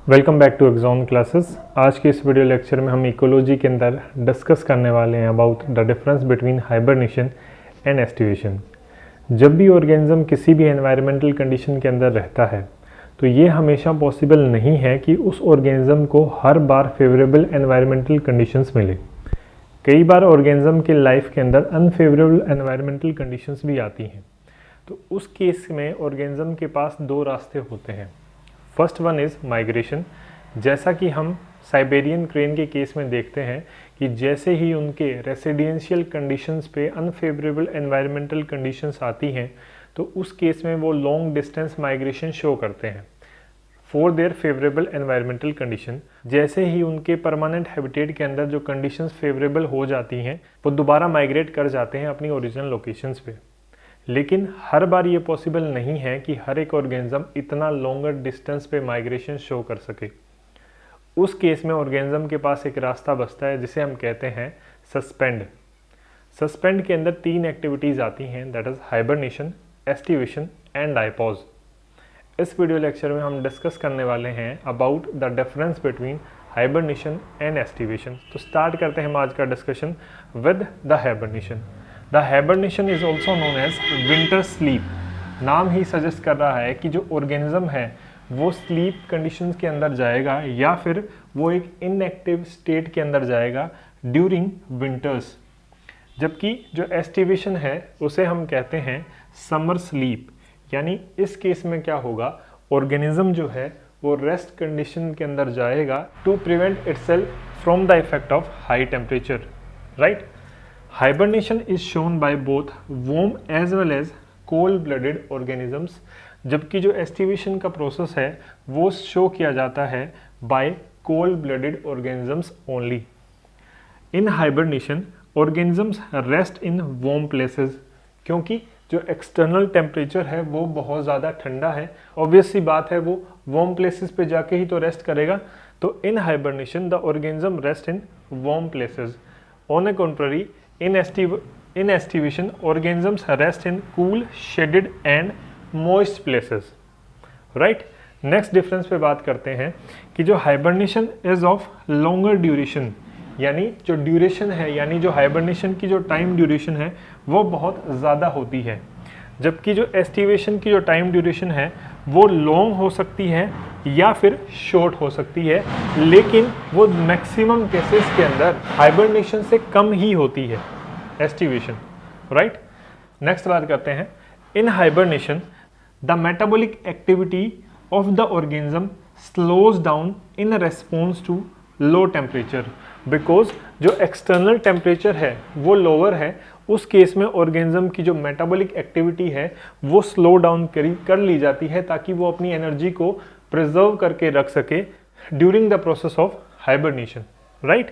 Welcome back to Axon classes. आज के इस वीडियो लेक्चर में हम इकोलॉजी के अंदर डिस्कस करने वाले हैं about the difference between hibernation and aestivation. जब भी ऑर्गेनिज्म किसी भी एनवायरमेंटल कंडीशन के अंदर रहता है तो ये हमेशा पॉसिबल नहीं है कि उस ऑर्गेनिज्म को हर बार फेवरेबल एनवायरमेंटल कंडीशंस मिले। कई बार ऑर्गेनिज्म के लाइफ के अंदर अनफेवरेबल एनवायरमेंटल कंडीशंस भी आती हैं। तो उस केस में ऑर्गेनिज्म के पास दो रास्ते होते हैं। First one is migration. जैसा कि हम साइबेरियन क्रेन के केस में देखते हैं कि जैसे ही उनके रेसिडेंशियल कंडीशंस पे अनफेवरेबल एनवायरमेंटल कंडीशंस आती हैं तो उस केस में वो लॉन्ग डिस्टेंस माइग्रेशन शो करते हैं for their favourable environmental condition. जैसे ही उनके परमानेंट हैबिटेट के अंदर जो कंडीशंस फेवरेबल हो जाती हैं वो दोबारा माइग्रेट कर जाते हैं अपनी ओरिजिनल लोकेशंस पे। लेकिन हर बार ये पॉसिबल नहीं है कि हर एक ऑर्गेनिज्म इतना लॉन्गर डिस्टेंस पे माइग्रेशन शो कर सके। उस केस में ऑर्गेनिज्म के पास एक रास्ता बचता है जिसे हम कहते हैं सस्पेंड। सस्पेंड के अंदर तीन एक्टिविटीज़ आती हैं, that is hibernation, aestivation and diapause. इस वीडियो लेक्चर में हम डिस्कस करने वाले हैं about the difference between hibernation and aestivation. तो स्टार्ट करते हैं हम आज का discussion with the hibernation. The hibernation is also known as winter sleep. नाम ही सजेस्ट कर रहा है कि जो ऑर्गेनिज्म है वो स्लीप कंडीशंस के अंदर जाएगा या फिर वो एक इनएक्टिव स्टेट के अंदर जाएगा ड्यूरिंग विंटर्स। जबकि जो एस्टिवेशन है उसे हम कहते हैं समर स्लीप। यानी इस केस में क्या होगा, ऑर्गेनिज्म जो है वो रेस्ट कंडीशन के अंदर जाएगा to prevent itself from the effect of high temperature, right. Hibernation is shown by both warm as well as cold-blooded organisms, जबकि जो एस्टिवेशन का प्रोसेस है वो शो किया जाता है by cold-blooded organisms only. In hibernation, organisms rest in warm places, क्योंकि जो एक्सटर्नल टेम्परेचर है वो बहुत ज़्यादा ठंडा है। ऑब्वियस सी बात है वो वार्म प्लेसेस पे जाके ही तो रेस्ट करेगा। तो in hibernation the organism rest in warm places. On a contrary, in estivation, organisms rest in cool, shaded and moist places, right? Next difference पे बात करते हैं कि जो hibernation is of longer duration, यानी जो ड्यूरेशन है, यानी जो हाइबरनेशन की जो टाइम ड्यूरेशन है वो बहुत ज़्यादा होती है। जबकि जो एस्टिवेशन की जो टाइम ड्यूरेशन है वो लॉन्ग हो सकती है या फिर शॉर्ट हो सकती है, लेकिन वो मैक्सिमम केसेस के अंदर हाइबरनेशन से कम ही होती है एस्टिवेशन, राइट। नेक्स्ट बात करते हैं, in hibernation the metabolic activity of the organism slows down in response to low temperature. Because जो एक्सटर्नल टेम्परेचर है वो लोअर है, उस केस में ऑर्गेनिज्म की जो मेटाबॉलिक एक्टिविटी है वो स्लो डाउन कर ली जाती है ताकि वो अपनी एनर्जी को प्रिजर्व करके रख सके during the process of hibernation, right.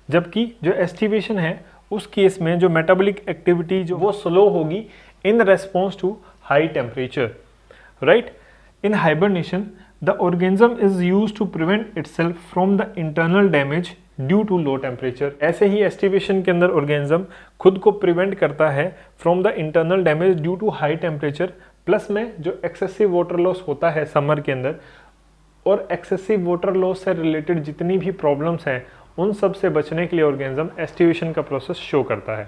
जबकि जो एस्टिवेशन है उस केस में जो मेटाबॉलिक एक्टिविटी जो वो स्लो होगी in response to high temperature, right. In hibernation the organism is used to prevent itself from the internal damage due to low temperature. ऐसे ही एस्टिवेशन के अंदर ऑर्गेनिज्म खुद को प्रिवेंट करता है from the internal damage due to high temperature. Plus में जो एक्सेसिव वाटर लॉस होता है समर के अंदर, और एक्सेसिव वाटर लॉस से रिलेटेड जितनी भी प्रॉब्लम्स हैं उन सब से बचने के लिए ऑर्गेनिज्म एस्टिवेशन का प्रोसेस शो करता है।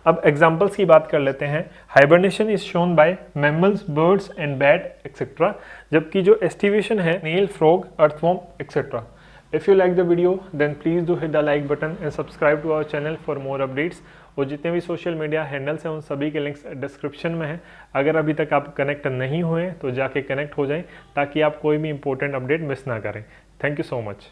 अब एग्जांपल्स की बात कर लेते हैं। Hibernation is shown by mammals, birds and bat etcetera, जबकि जो एस्टिवेशन है snail, frog, earthworm etcetera. If you like the video then please do hit the like button and subscribe to our channel for more updates. और जितने भी social media handles हैं उन सभी के लिंक्स डिस्क्रिप्शन में हैं। अगर अभी तक आप कनेक्ट नहीं हुए तो जाके कनेक्ट हो जाएं ताकि आप कोई भी इंपॉर्टेंट अपडेट मिस ना करें। Thank you so much.